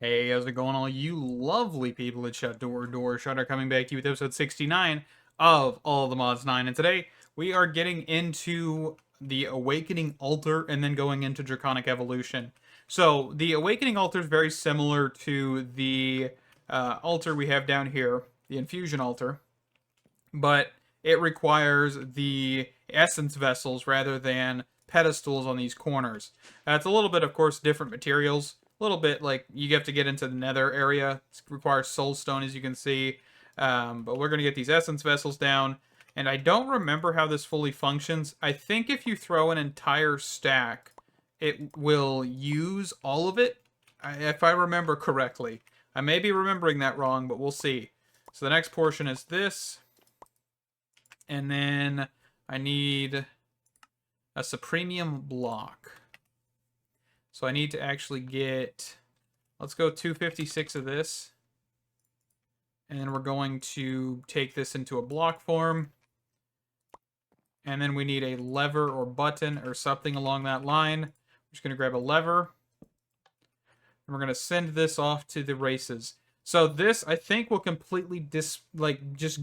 Hey, how's it going, all you lovely people at Door Shutter, coming back to you with episode 69 of All the Mods 9. And today we are getting into the Awakening Altar and then going into Draconic Evolution. So the Awakening Altar is very similar to the altar we have down here, the Infusion Altar, but it requires the essence vessels rather than pedestals on these corners. It's a little bit, of course, different materials. A little bit like you have to get into the nether area. It requires soul stone, as you can see. But we're going to get these essence vessels down. And I don't remember how this fully functions. I think if you throw an entire stack, it will use all of it, if I remember correctly. I may be remembering that wrong, but we'll see. So the next portion is this. And then I need a supremium block. So I need to actually get, let's go 256 of this. And then we're going to take this into a block form. And then we need a lever or button or something along that line. I'm just going to grab a lever. And we're going to send this off to the races. So this, I think, will completely just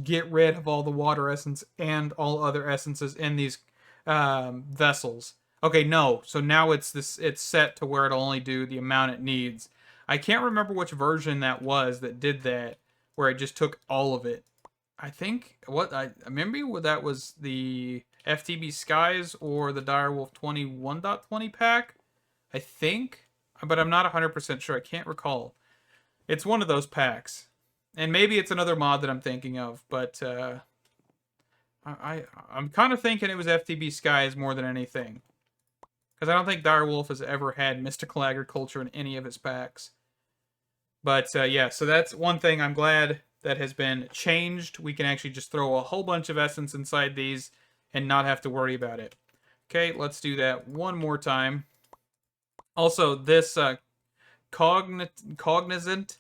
get rid of all the water essence and all other essences in these vessels. Okay, no. So now it's set to where it'll only do the amount it needs. I can't remember which version that was that did that, where it just took all of it. I think I remember that was the FTB Skies or the Direwolf 21.20 pack. I think, but I'm not 100% sure. I can't recall. It's one of those packs. And maybe it's another mod that I'm thinking of, but I'm kind of thinking it was FTB Skies more than anything. Because I don't think Direwolf has ever had Mystical Agriculture in any of his packs. But yeah, so that's one thing I'm glad that has been changed. We can actually just throw a whole bunch of essence inside these and not have to worry about it. Okay, let's do that one more time. Also, this cognizant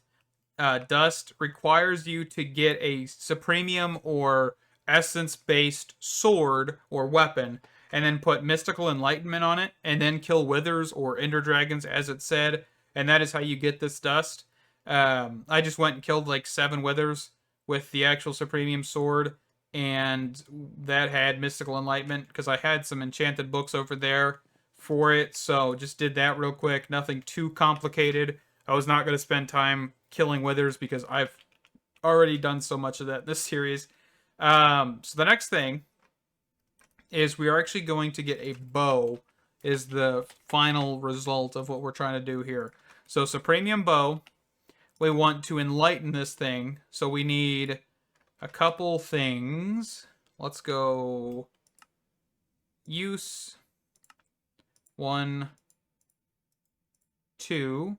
dust requires you to get a supremium or essence-based sword or weapon, and then put mystical enlightenment on it, and then kill withers or ender dragons, as it said, and that is how you get this dust. I just went and killed like 7 withers with the actual supremium sword, and that had mystical enlightenment because I had some enchanted books over there for it, so just did that real quick. Nothing too complicated. I was not going to spend time killing withers because I've already done so much of that in this series. So the next thing is we are actually going to get a bow, is the final result of what we're trying to do here. So supremium bow, we want to enlighten this thing, so we need a couple things. Let's go use 1, 2,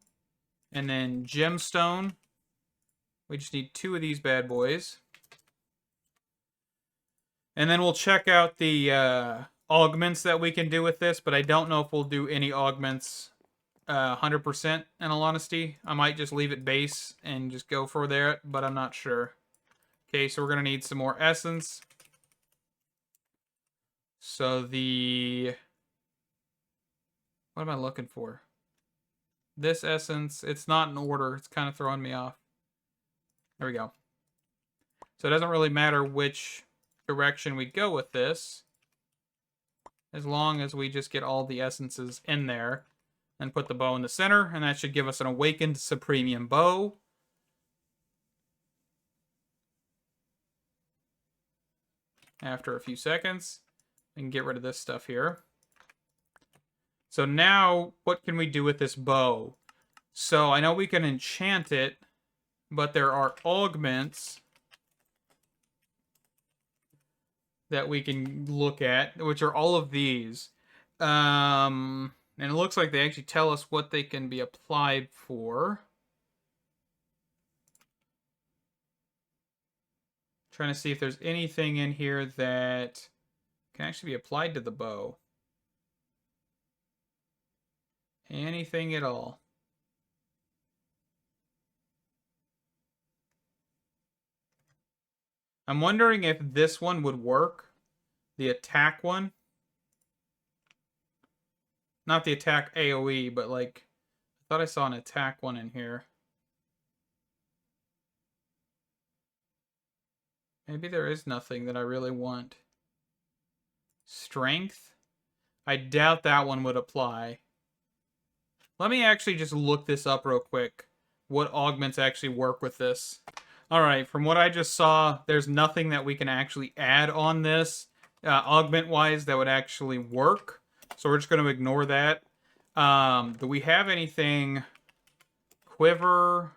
and then gemstone. We just need 2 of these bad boys. And then we'll check out the augments that we can do with this, but I don't know if we'll do any augments 100% in all honesty. I might just leave it base and just go for that, but I'm not sure. Okay, so we're going to need some more essence. So what am I looking for? This essence, it's not in order. It's kind of throwing me off. There we go. So it doesn't really matter which direction we go with this, as long as we just get all the essences in there and put the bow in the center, and that should give us an awakened supremium bow. After a few seconds, we can get rid of this stuff here. So now, what can we do with this bow? So I know we can enchant it, but there are augments that we can look at, which are all of these. And it looks like they actually tell us what they can be applied for. Trying to see if there's anything in here that can actually be applied to the bow. Anything at all. I'm wondering if this one would work. The attack one. Not the attack AoE, but like, I thought I saw an attack one in here. Maybe there is nothing that I really want. Strength? I doubt that one would apply. Let me actually just look this up real quick. What augments actually work with this. Alright, from what I just saw, there's nothing that we can actually add on this, augment-wise, that would actually work. So we're just going to ignore that. Do we have anything... Quiver...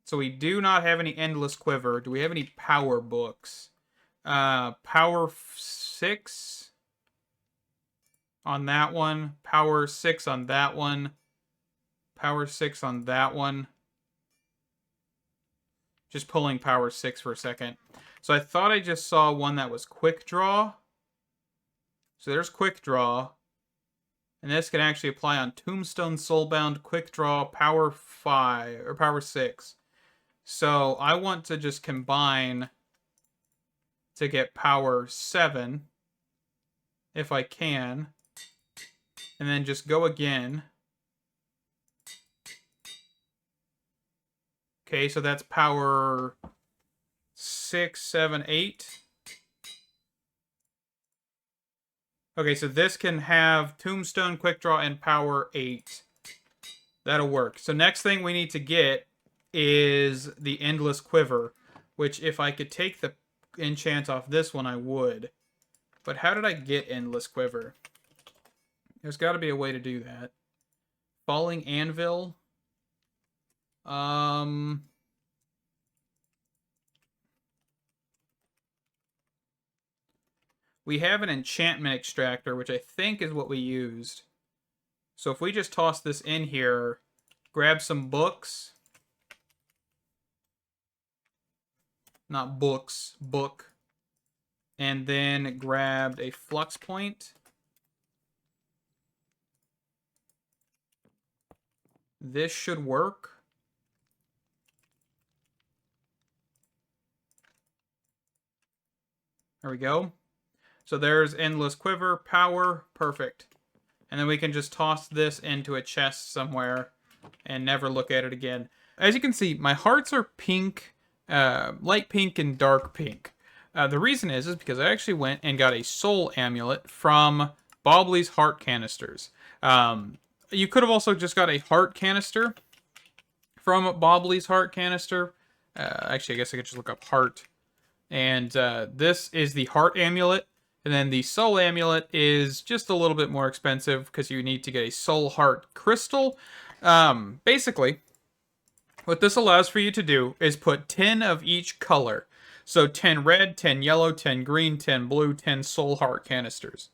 So we do not have any endless quiver. Do we have any power books? Power 6 on that one. Power 6 on that one. Power 6 on that one. Just pulling power 6 for a second. So I thought I just saw one that was quick draw. So there's quick draw. And this can actually apply on Tombstone, Soulbound, quick draw, power 5 or power 6. So I want to just combine to get power 7 if I can. And then just go again. Okay, so that's power 6, 7, 8. Okay, so this can have Tombstone, Quick Draw, and power 8. That'll work. So next thing we need to get is the Endless Quiver, which if I could take the enchant off this one, I would. But how did I get Endless Quiver? There's got to be a way to do that. Falling Anvil. We have an enchantment extractor, which I think is what we used. So if we just toss this in here, grab some books. Not books, book. And then grabbed a flux point. This should work. There we go. So there's Endless Quiver, power, perfect. And then we can just toss this into a chest somewhere and never look at it again. As you can see, my hearts are pink, light pink and dark pink. The reason is because I actually went and got a soul amulet from Bobley's heart canisters. You could have also just got a heart canister from Bobley's heart canister. Actually, I guess I could just look up heart. And this is the heart amulet. And then the soul amulet is just a little bit more expensive because you need to get a soul heart crystal. Basically, what this allows for you to do is put 10 of each color. So 10 red, 10 yellow, 10 green, 10 blue, 10 soul heart canisters.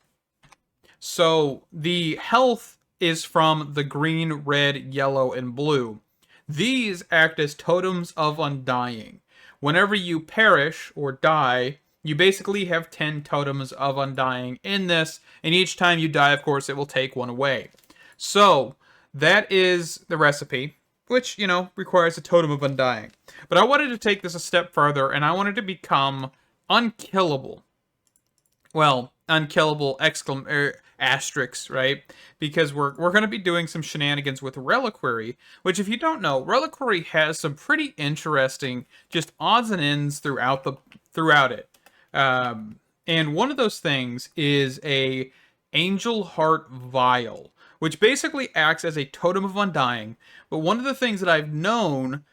So the health is from the green, red, yellow, and blue. These act as totems of undying. Whenever you perish or die, you basically have 10 totems of undying in this, and each time you die, of course, it will take one away. So, that is the recipe, which, you know, requires a totem of undying. But I wanted to take this a step further, and I wanted to become unkillable. Well, unkillable asterisks, right? Because we're going to be doing some shenanigans with Reliquary, which if you don't know, Reliquary has some pretty interesting just odds and ends throughout it. And one of those things is a Angel Heart Vial, which basically acts as a totem of undying. But one of the things that I've known...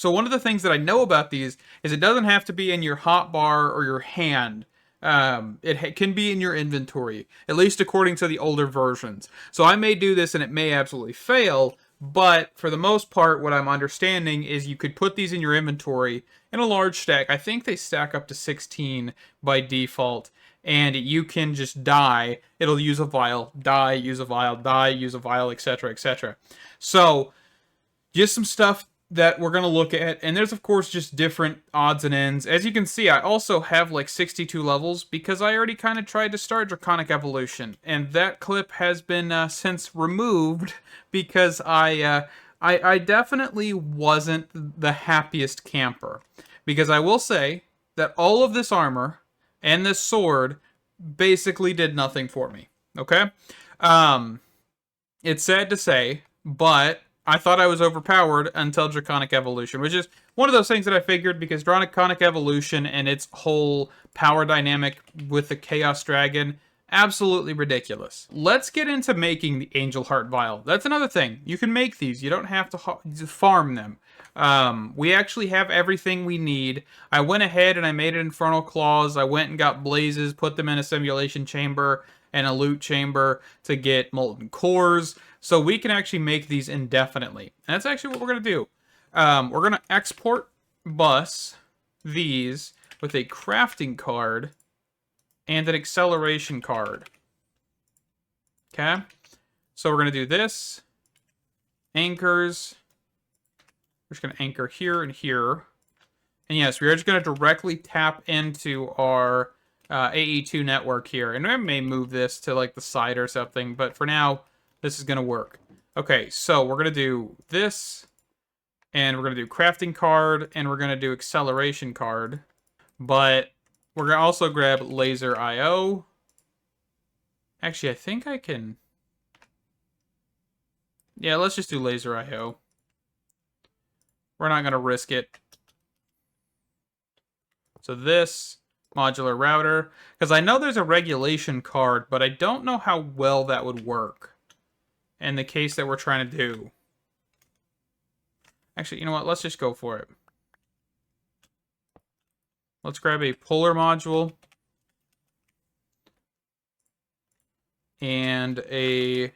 one of the things that I know about these is it doesn't have to be in your hotbar or your hand. It can be in your inventory, at least according to the older versions. So I may do this and it may absolutely fail, but for the most part, what I'm understanding is you could put these in your inventory in a large stack. I think they stack up to 16 by default, and you can just die. It'll use a vial, die, use a vial, die, use a vial, etc., etc. So, just some stuff that we're going to look at, and there's of course just different odds and ends. As you can see, I also have like 62 levels because I already kind of tried to start Draconic Evolution, and that clip has been since removed because I definitely wasn't the happiest camper. Because I will say that all of this armor and this sword basically did nothing for me, okay? It's sad to say, but I thought I was overpowered until Draconic Evolution, which is one of those things that I figured because Draconic Evolution and its whole power dynamic with the Chaos Dragon, absolutely ridiculous. Let's get into making the Angel Heart Vial. That's another thing. You can make these. You don't have to farm them. We actually have everything we need. I went ahead and I made an Infernal Claws. I went and got Blazes, put them in a Simulation Chamber and a Loot Chamber to get Molten Cores. So we can actually make these indefinitely. And that's actually what we're going to do. We're going to export bus these with a crafting card and an acceleration card. Okay? So we're going to do this. Anchors. We're just going to anchor here and here. And yes, we are just going to directly tap into our AE2 network here. And I may move this to like the side or something, but for now, this is going to work. Okay, so we're going to do this, and we're going to do crafting card, and we're going to do acceleration card. But we're going to also grab laser IO. Actually, I think I can... Yeah, let's just do laser IO. We're not going to risk it. So this, modular router. Because I know there's a regulation card, but I don't know how well that would work in the case that we're trying to do. Actually, you know what? Let's just go for it. Let's grab a polar module. And a...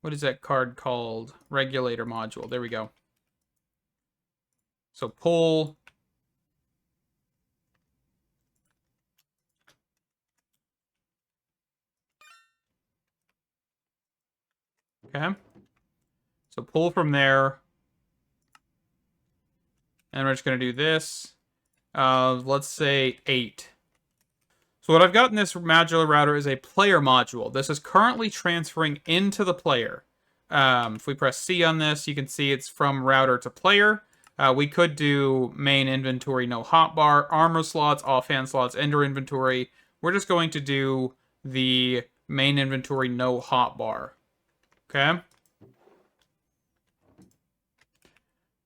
What is that card called? Regulator module. There we go. So pull. Okay. So pull from there. And we're just going to do this. Let's say 8. So what I've got in this modular router is a player module. This is currently transferring into the player. If we press C on this, you can see it's from router to player. We could do main inventory, no hotbar, armor slots, offhand slots, ender inventory. We're just going to do the main inventory, no hotbar. Okay?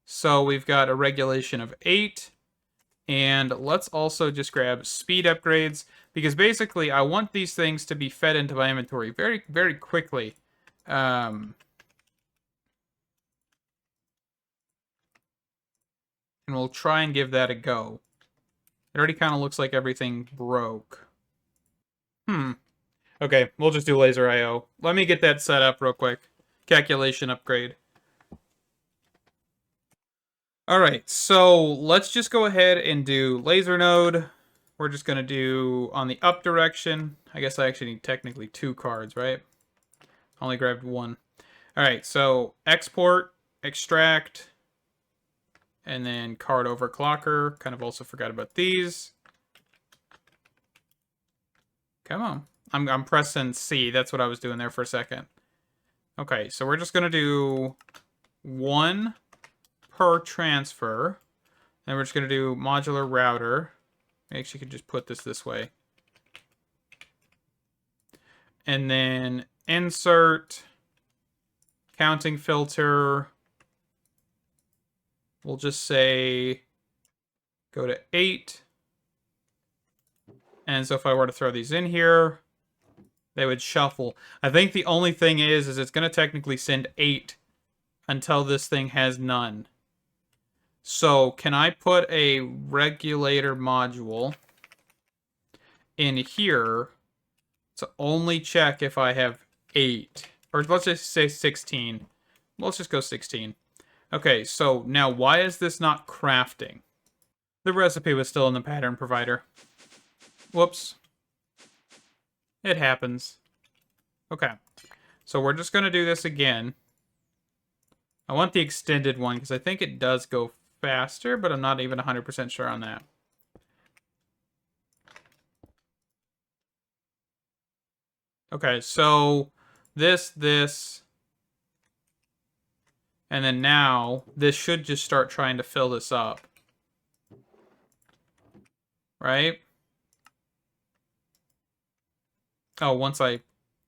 So we've got a regulation of 8. And let's also just grab speed upgrades, because basically I want these things to be fed into my inventory very, very quickly. And we'll try and give that a go. It already kind of looks like everything broke. Okay, we'll just do laser IO. Let me get that set up real quick. Calculation upgrade. Alright, so let's just go ahead and do laser node. We're just going to do on the up direction. I guess I actually need technically 2 cards, right? Only grabbed 1. Alright, so export, extract, and then card overclocker. Kind of also forgot about these. Come on. I'm pressing C. That's what I was doing there for a second. Okay, so we're just going to do 1 per transfer. And we're just going to do modular router. Actually, you could just put this way. And then insert, counting filter. We'll just say go to 8. And so if I were to throw these in here, they would shuffle. I think the only thing is it's going to technically send 8 until this thing has none. So can I put a regulator module in here to only check if I have 8? Or let's just say 16. Let's just go 16. Okay, so now why is this not crafting? The recipe was still in the pattern provider. Whoops. It happens. Okay. So we're just going to do this again. I want the extended one because I think it does go faster, but I'm not even 100% sure on that. Okay, so this, and then now this should just start trying to fill this up. Right? Oh, once I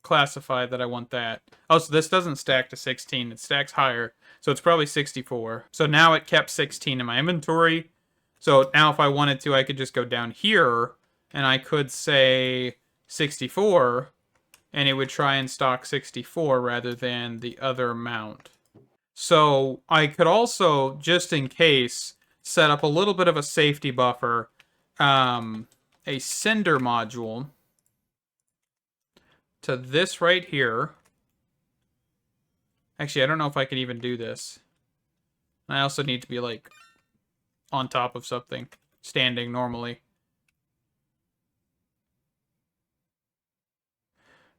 classify that I want that. Oh, so this doesn't stack to 16. It stacks higher. So it's probably 64. So now it kept 16 in my inventory. So now if I wanted to, I could just go down here and I could say 64 and it would try and stock 64 rather than the other amount. So I could also, just in case, set up a little bit of a safety buffer, a sender module to this right here. Actually, I don't know if I can even do this. I also need to be, like, on top of something, standing normally.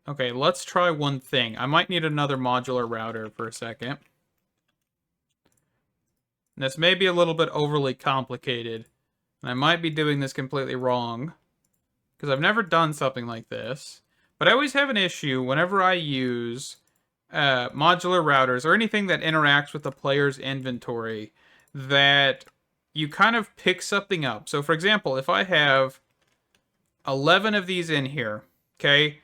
Okay, let's try one thing. I might need another modular router for a second. This may be a little bit overly complicated, and I might be doing this completely wrong, because I've never done something like this. But I always have an issue whenever I use modular routers or anything that interacts with the player's inventory, that you kind of pick something up. So for example, if I have 11 of these in here, okay,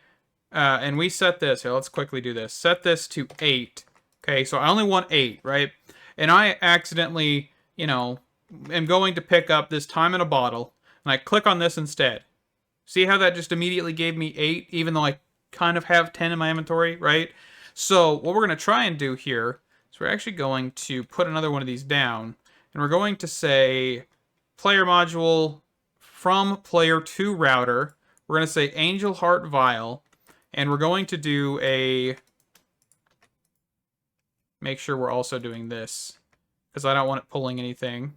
and we set this, here, let's quickly do this, set this to 8, okay, so I only want 8, right? And I accidentally, you know, am going to pick up this time in a bottle, and I click on this instead. See how that just immediately gave me 8, even though I kind of have 10 in my inventory, right? So what we're going to try and do here is we're actually going to put another one of these down, and we're going to say player module from player to router. We're going to say angel heart vial, and we're going to do a... Make sure we're also doing this, because I don't want it pulling anything.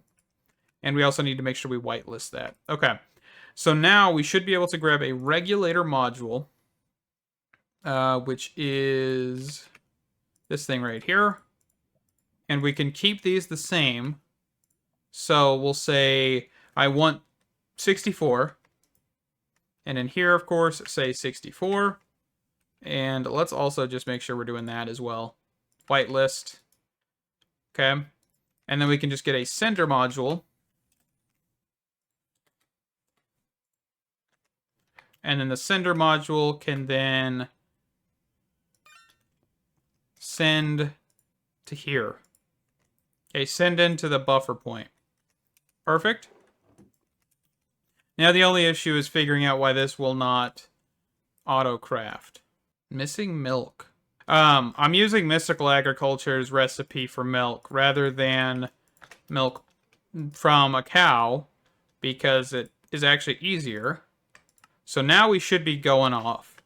And we also need to make sure we whitelist that. Okay, so now we should be able to grab a regulator module, which is this thing right here. And we can keep these the same. So we'll say I want 64. And in here, of course, say 64. And let's also just make sure we're doing that as well. Whitelist. Okay. And then we can just get a sender module. And then the sender module can then send to here. Okay, send into the buffer point. Perfect. Now the only issue is figuring out why this will not auto-craft. Missing milk. I'm using Mystical Agriculture's recipe for milk rather than milk from a cow because it is actually easier. So now we should be going off,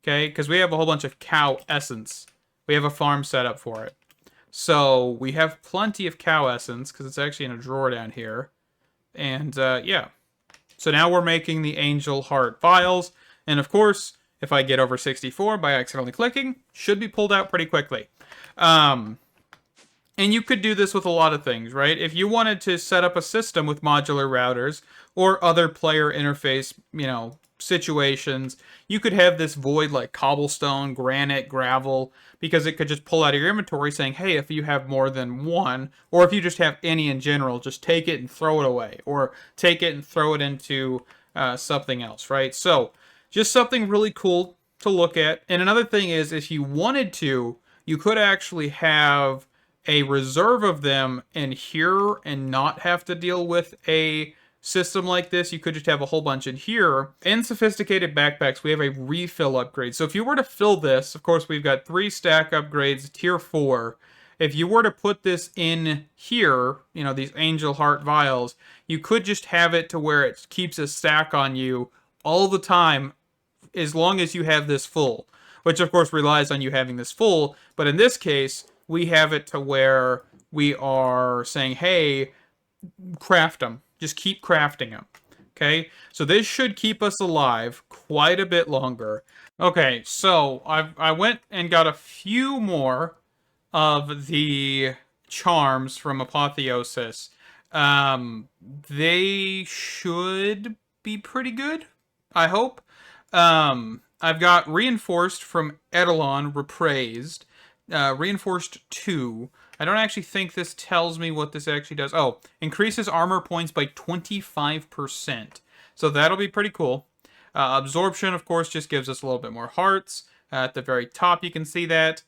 okay? Because we have a whole bunch of cow essence. We have a farm set up for it. So we have plenty of cow essence because it's actually in a drawer down here. And yeah. So now we're making the angel heart vials. And of course, if I get over 64 by accidentally clicking, should be pulled out pretty quickly. And you could do this with a lot of things, right? If you wanted to set up a system with modular routers or other player interface, you know, situations, you could have this void like cobblestone, granite, gravel, because it could just pull out of your inventory saying, hey, if you have more than one, or if you just have any in general, just take it and throw it away, or take it and throw it into something else, right? So just something really cool to look at. And another thing is, if you wanted to, you could actually have a reserve of them in here and not have to deal with a system like this. You could just have a whole bunch in here. In sophisticated backpacks, we have a refill upgrade. So if you were to fill this, of course, we've got 3 stack upgrades, tier 4. If you were to put this in here, you know, these angel heart vials, you could just have it to where it keeps a stack on you all the time as long as you have this full, which of course relies on you having this full. But in this case, we have it to where we are saying, hey, craft them. Just keep crafting them. Okay, so this should keep us alive quite a bit longer. Okay, so I went and got a few more of the charms from Apotheosis. They should be pretty good, I hope. I've got Reinforced from Eidolon, Repraised. Reinforced 2. I don't actually think this tells me what this actually does. Oh, increases armor points by 25%. So that'll be pretty cool. Absorption, of course, just gives us a little bit more hearts. At the very top, you can see that.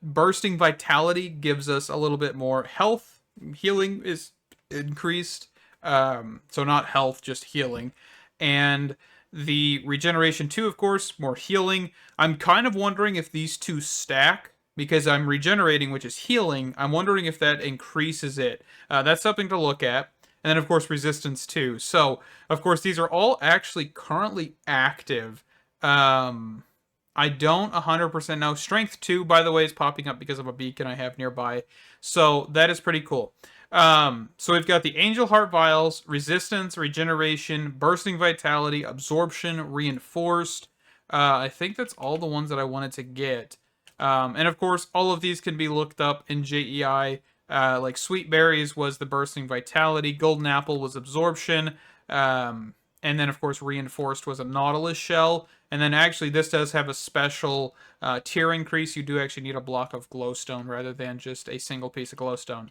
Bursting Vitality gives us a little bit more health. Healing is increased. So not health, just healing. And the Regeneration 2, of course, more healing. I'm kind of wondering if these two stack, because I'm regenerating, which is healing. I'm wondering if that increases it. That's something to look at. And then, of course, resistance 2. So, of course, these are all actually currently active. I don't 100% know. Strength 2, by the way, is popping up because of a beacon I have nearby. So that is pretty cool. So we've got the Angel Heart Vials, Resistance, Regeneration, Bursting Vitality, Absorption, Reinforced. I think that's all the ones that I wanted to get. And of course, all of these can be looked up in JEI. Like Sweet Berries was the Bursting Vitality, Golden Apple was Absorption, and then of course Reinforced was a Nautilus Shell. And then actually this does have a special tier increase. You do actually need a block of glowstone rather than just a single piece of glowstone.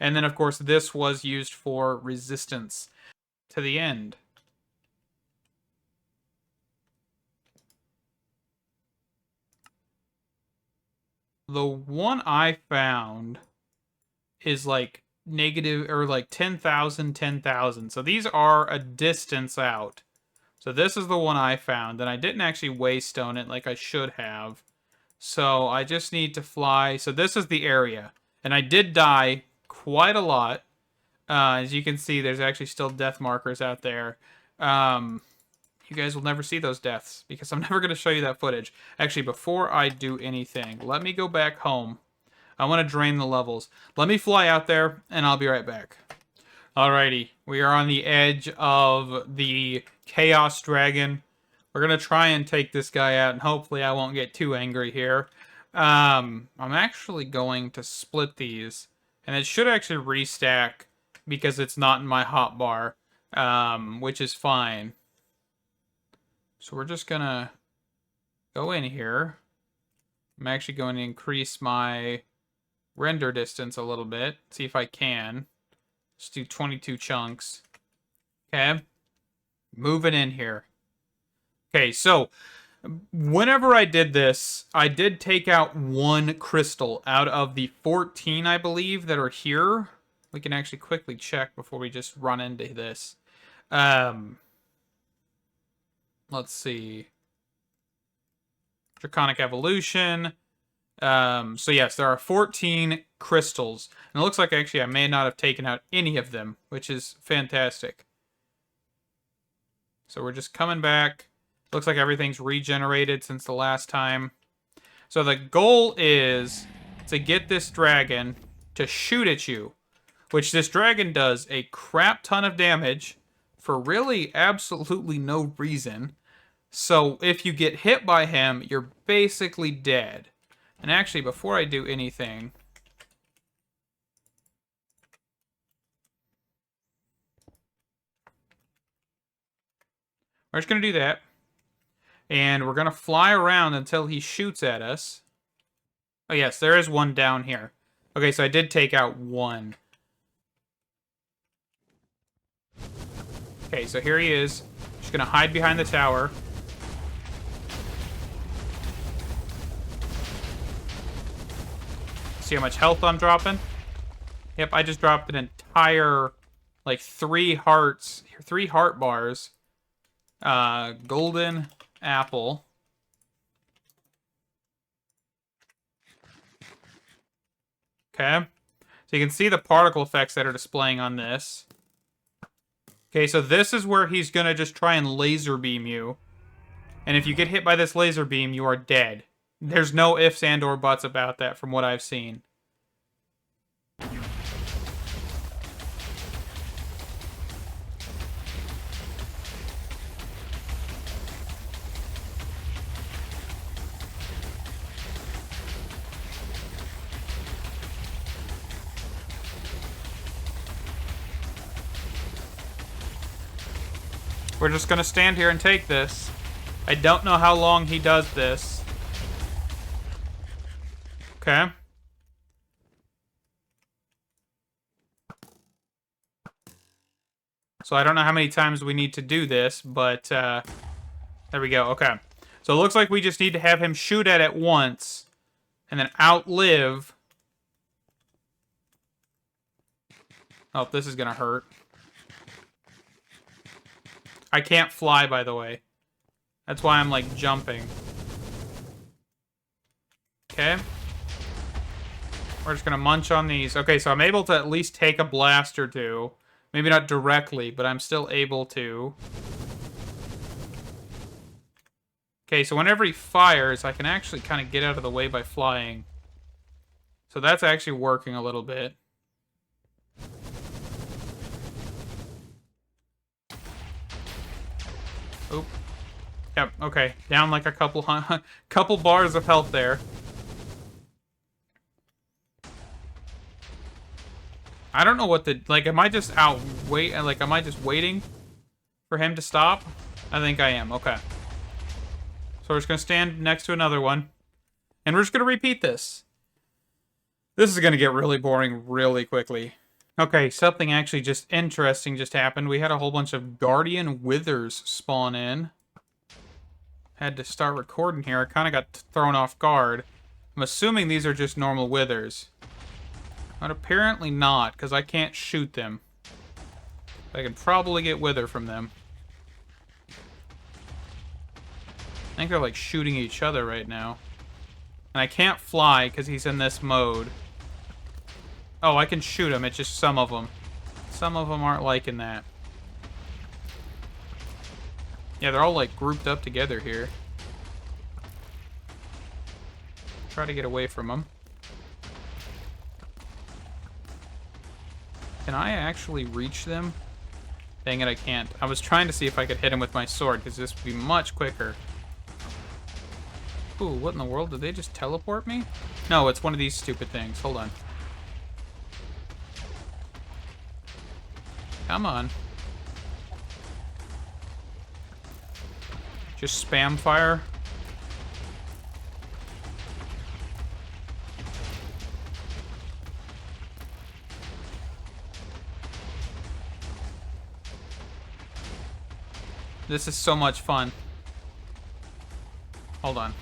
And then of course this was used for resistance to the end. The one I found is like negative, or like 10,000, 10,000. So these are a distance out. So this is the one I found, and I didn't actually waystone it like I should have. So I just need to fly. So this is the area. And I did die quite a lot. As you can see, there's actually still death markers out there. You guys will never see those deaths because I'm never going to show you that footage. Actually, before I do anything, let me go back home. I want to drain the levels. Let me fly out there, and I'll be right back. Alrighty, we are on the edge of the Chaos Dragon. We're going to try and take this guy out, and hopefully I won't get too angry here. I'm actually going to split these, and it should actually restack because it's not in my hotbar, which is fine. So we're just going to go in here. I'm actually going to increase my render distance a little bit. See if I can. Let's do 22 chunks. Okay. Moving in here. Okay, so whenever I did this, I did take out one crystal out of the 14, I believe, that are here. We can actually quickly check before we just run into this. Let's see. Draconic Evolution. So yes, there are 14 crystals. And it looks like actually I may not have taken out any of them, which is fantastic. So we're just coming back. Looks like everything's regenerated since the last time. So the goal is to get this dragon to shoot at you, which this dragon does a crap ton of damage for really absolutely no reason. So if you get hit by him, you're basically dead. And actually, before I do anything, we're just going to do that. And we're going to fly around until he shoots at us. Oh, yes, there is one down here. Okay, so I did take out one. Okay, so here he is. Just going to hide behind the tower. See how much health I'm dropping? Yep, I just dropped an entire, like, 3 hearts, 3 heart bars. Golden apple. Okay. So you can see the particle effects that are displaying on this. Okay, so this is where he's going to just try and laser beam you. And if you get hit by this laser beam, you are dead. There's no ifs and or buts about that from what I've seen. We're just going to stand here and take this. I don't know how long he does this. Okay. So I don't know how many times we need to do this, but there we go. Okay. So it looks like we just need to have him shoot at it once, and then outlive. Oh, this is gonna hurt. I can't fly, by the way. That's why I'm, like, jumping. Okay. We're just gonna munch on these. Okay, so I'm able to at least take a blast or two. Maybe not directly, but I'm still able to. Okay, so whenever he fires, I can actually kind of get out of the way by flying. So that's actually working a little bit. Oop. Yep, okay. Down like a couple bars of health there. I don't know what the... Like, am I just am I just waiting for him to stop? I think I am, okay. So we're just going to stand next to another one. And we're just going to repeat this. This is going to get really boring really quickly. Okay, something actually just interesting just happened. We had a whole bunch of Guardian Withers spawn in. Had to start recording here. I kind of got thrown off guard. I'm assuming these are just normal Withers. But apparently not, because I can't shoot them. I can probably get Wither from them. I think they're like shooting each other right now. And I can't fly because he's in this mode. Oh, I can shoot him. It's just some of them. Some of them aren't liking that. Yeah, they're all like grouped up together here. Try to get away from them. Can I actually reach them? Dang it, I can't. I was trying to see if I could hit him with my sword, because this would be much quicker. Ooh, what in the world? Did they just teleport me? No, it's one of these stupid things. Hold on. Come on. Just spam fire. This is so much fun. Hold on.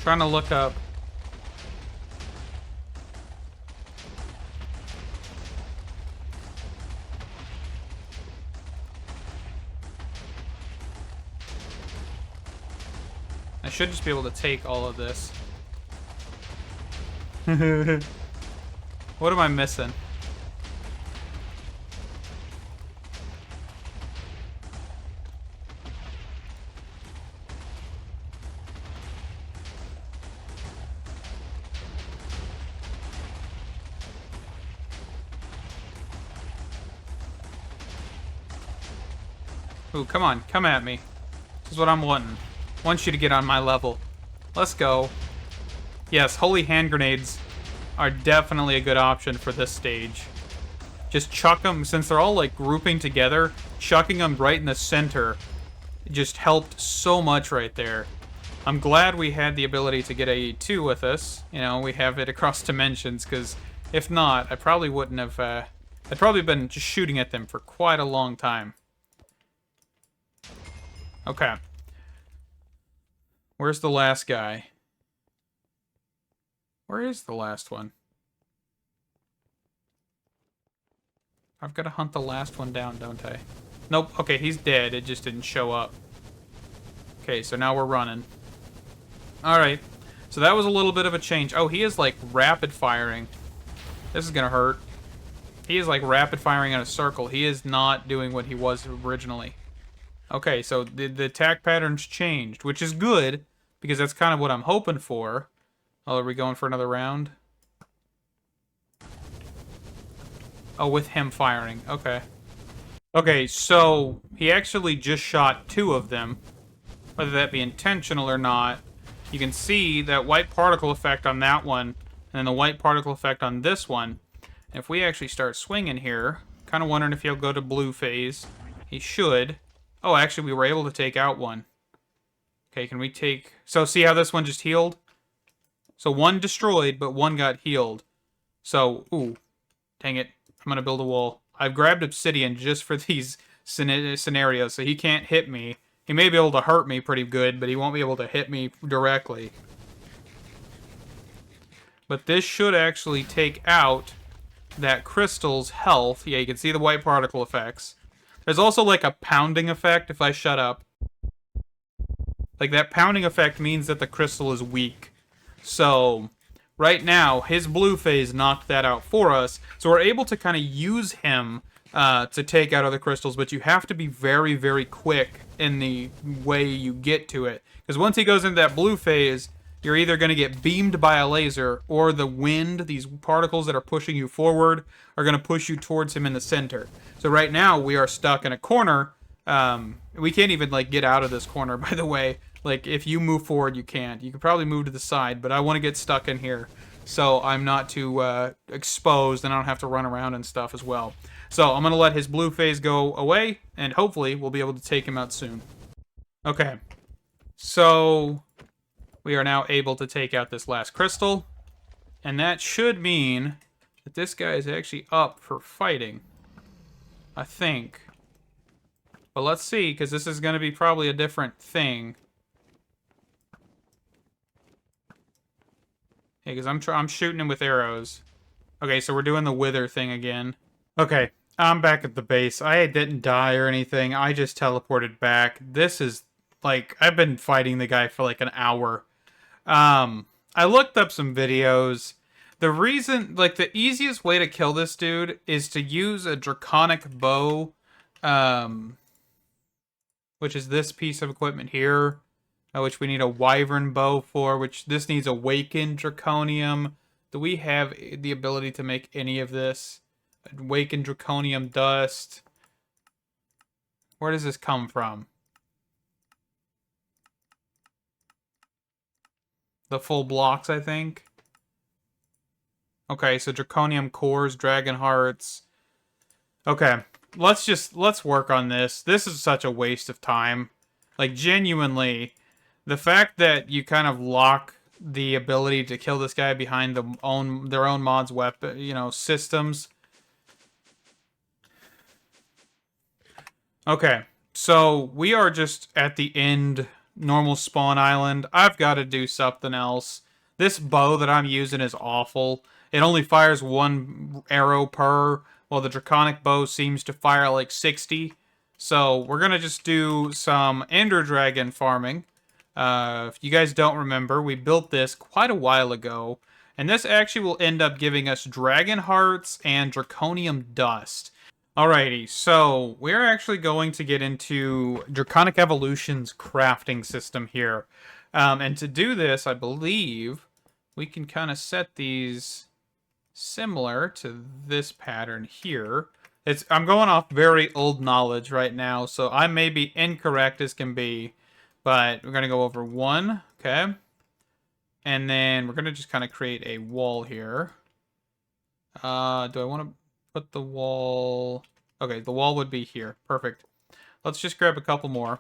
Trying to look up. I should just be able to take all of this. What am I missing? Ooh, come on. Come at me. This is what I'm wanting. Want you to get on my level. Let's go. Yes, holy hand grenades are definitely a good option for this stage. Just chuck them, since they're all like grouping together, chucking them right in the center just helped so much right there. I'm glad we had the ability to get a 2 with us. You know, we have it across dimensions, because if not, I probably wouldn't have... I'd probably been just shooting at them for quite a long time. Okay. Where's the last guy? Where is the last one? I've got to hunt the last one down, don't I? Nope. Okay, he's dead. It just didn't show up. Okay, so now we're running. Alright. So that was a little bit of a change. Oh, he is, like, rapid firing. This is gonna hurt. He is, like, rapid firing in a circle. He is not doing what he was originally. Okay, so the attack pattern's changed, which is good, because that's kind of what I'm hoping for. Oh, are we going for another round? Oh, with him firing. Okay. Okay, so he actually just shot 2 of them. Whether that be intentional or not, you can see that white particle effect on that one, and then the white particle effect on this one. And if we actually start swinging here, kind of wondering if he'll go to blue phase. He should. Oh, actually, we were able to take out one. Okay, can we take... So, see how this one just healed? So one destroyed, but one got healed. So, ooh, dang it. I'm going to build a wall. I've grabbed obsidian just for these scenarios, so he can't hit me. He may be able to hurt me pretty good, but he won't be able to hit me directly. But this should actually take out that crystal's health. Yeah, you can see the white particle effects. There's also like a pounding effect if I shut up. Like that pounding effect means that the crystal is weak. So right now, his blue phase knocked that out for us. So we're able to kind of use him to take out other crystals, but you have to be very, very quick in the way you get to it. Because once he goes into that blue phase, you're either going to get beamed by a laser, or the wind, these particles that are pushing you forward, are going to push you towards him in the center. So right now, we are stuck in a corner. We can't even like get out of this corner, by the way. Like, if you move forward, you can't. You could probably move to the side, but I want to get stuck in here so I'm not too exposed and I don't have to run around and stuff as well. So I'm going to let his blue phase go away, and hopefully we'll be able to take him out soon. Okay. So we are now able to take out this last crystal, and that should mean that this guy is actually up for fighting. I think. But let's see, because this is going to be probably a different thing. Yeah, because I'm shooting him with arrows. Okay, so we're doing the wither thing again. Okay, I'm back at the base. I didn't die or anything. I just teleported back. This is, like, I've been fighting the guy for like an hour. I looked up some videos. The reason, like, the easiest way to kill this dude is to use a draconic bow, which is this piece of equipment here. Which we need a wyvern bow for, which this needs awakened draconium. Do we have the ability to make any of this? Awakened draconium dust. Where does this come from? The full blocks, I think. Okay, so draconium cores, dragon hearts. Okay, let's work on this. This is such a waste of time. Like, genuinely, the fact that you kind of lock the ability to kill this guy behind their own mods weapon, systems. Okay, so we are just at the end, normal spawn island. I've got to do something else. This bow that I'm using is awful. It only fires one arrow per, while the draconic bow seems to fire like 60. So we're going to just do some ender dragon farming. If you guys don't remember, we built this quite a while ago, and this actually will end up giving us dragon hearts and draconium dust. Alrighty, so we're actually going to get into Draconic Evolution's crafting system here. And to do this, I believe we can kind of set these similar to this pattern here. I'm going off very old knowledge right now, so I may be incorrect as can be. But we're going to go over one, okay? And then we're going to just kind of create a wall here. Do I want to put the wall... Okay, the wall would be here. Perfect. Let's just grab a couple more.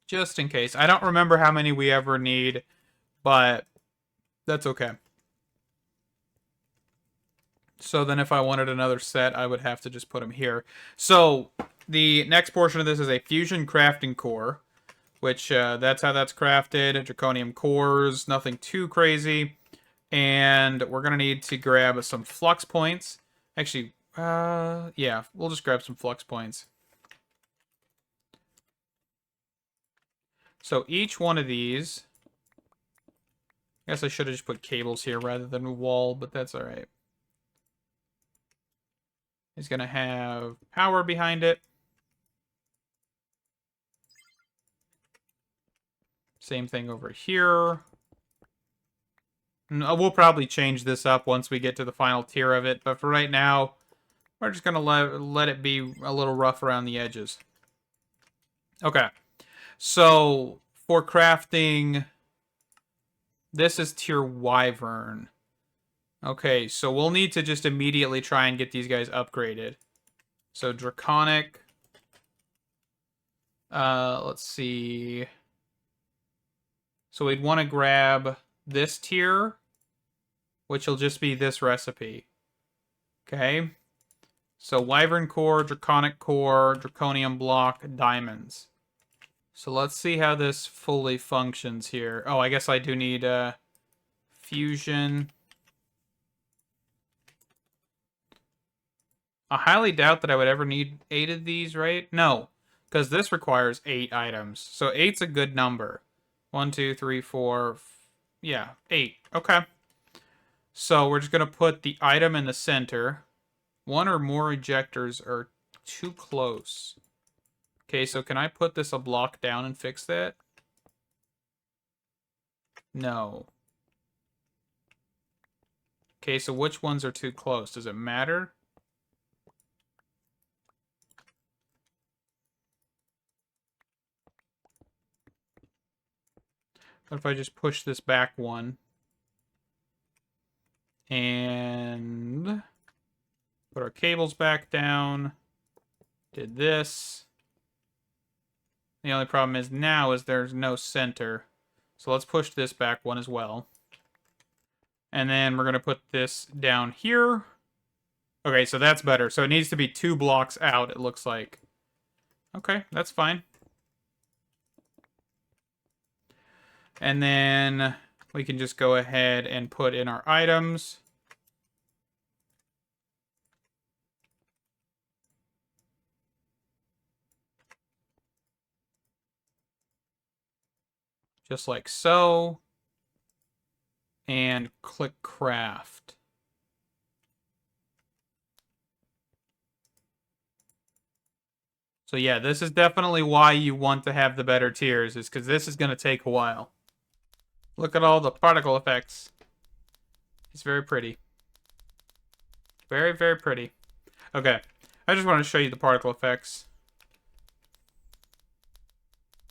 Just in case. I don't remember how many we ever need, but that's okay. So then if I wanted another set, I would have to just put them here. So the next portion of this is a fusion crafting core, which that's how that's crafted. Draconium cores, nothing too crazy. And we're going to need to grab some flux points. Actually, yeah, we'll just grab some flux points. So each one of these, I guess I should have just put cables here rather than a wall, but that's all right. It's going to have power behind it. Same thing over here. We'll probably change this up once we get to the final tier of it, but for right now, we're just going to let it be a little rough around the edges. Okay. So, for crafting, this is tier wyvern. Okay, so we'll need to just immediately try and get these guys upgraded. So, draconic. Let's see. So we'd want to grab this tier, which will just be this recipe. Okay. So Wyvern Core, Draconic Core, Draconium Block, Diamonds. So let's see how this fully functions here. Oh, I guess I do need Fusion. I highly doubt that I would ever need 8 of these, right? No, because this requires 8 items. So 8's a good number. 1, 2, 3, 4, yeah, 8. Okay. So we're just going to put the item in the center. One or more ejectors are too close. Okay, so can I put this a block down and fix that? No. Okay, so which ones are too close? Does it matter? What if I just push this back one? And put our cables back down. Did this. The only problem is now is there's no center. So let's push this back one as well. And then we're going to put this down here. Okay, so that's better. So it needs to be 2 blocks out, it looks like. Okay, that's fine. And then we can just go ahead and put in our items. Just like so. And click craft. So yeah, this is definitely why you want to have the better tiers, is because this is going to take a while. Look at all the particle effects. It's very pretty. Very, very pretty. Okay, I just want to show you the particle effects.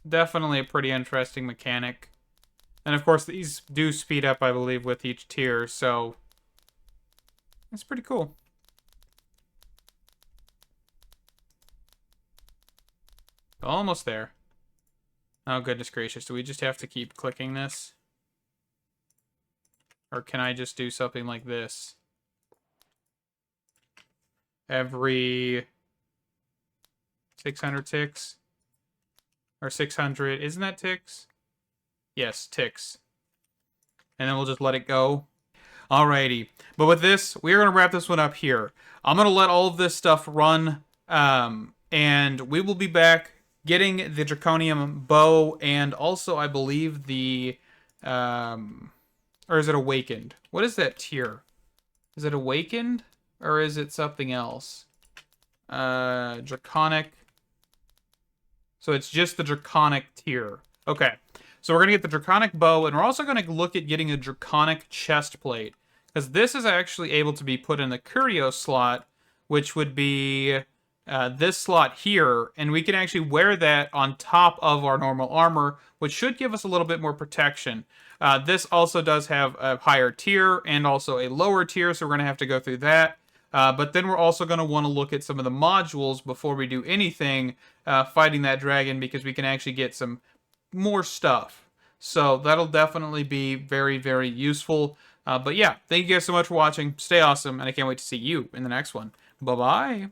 Definitely a pretty interesting mechanic. And of course, these do speed up, I believe, with each tier, so it's pretty cool. Almost there. Oh, goodness gracious. Do we just have to keep clicking this? Or can I just do something like this? Every 600 ticks? Or 600, isn't that ticks? Yes, ticks. And then we'll just let it go. Alrighty. But with this, we're going to wrap this one up here. I'm going to let all of this stuff run. And we will be back getting the Draconium bow and also, I believe, the... or is it Awakened? What is that tier? Is it Awakened? Or is it something else? Draconic. So it's just the Draconic tier. Okay. So we're going to get the Draconic bow, and we're also going to look at getting a Draconic chest plate. Because this is actually able to be put in the Curio slot, which would be this slot here. And we can actually wear that on top of our normal armor, which should give us a little bit more protection. This also does have a higher tier and also a lower tier, so we're going to have to go through that. But then we're also going to want to look at some of the modules before we do anything fighting that dragon, because we can actually get some more stuff. So that'll definitely be very, very useful. But yeah, thank you guys so much for watching. Stay awesome, and I can't wait to see you in the next one. Bye-bye.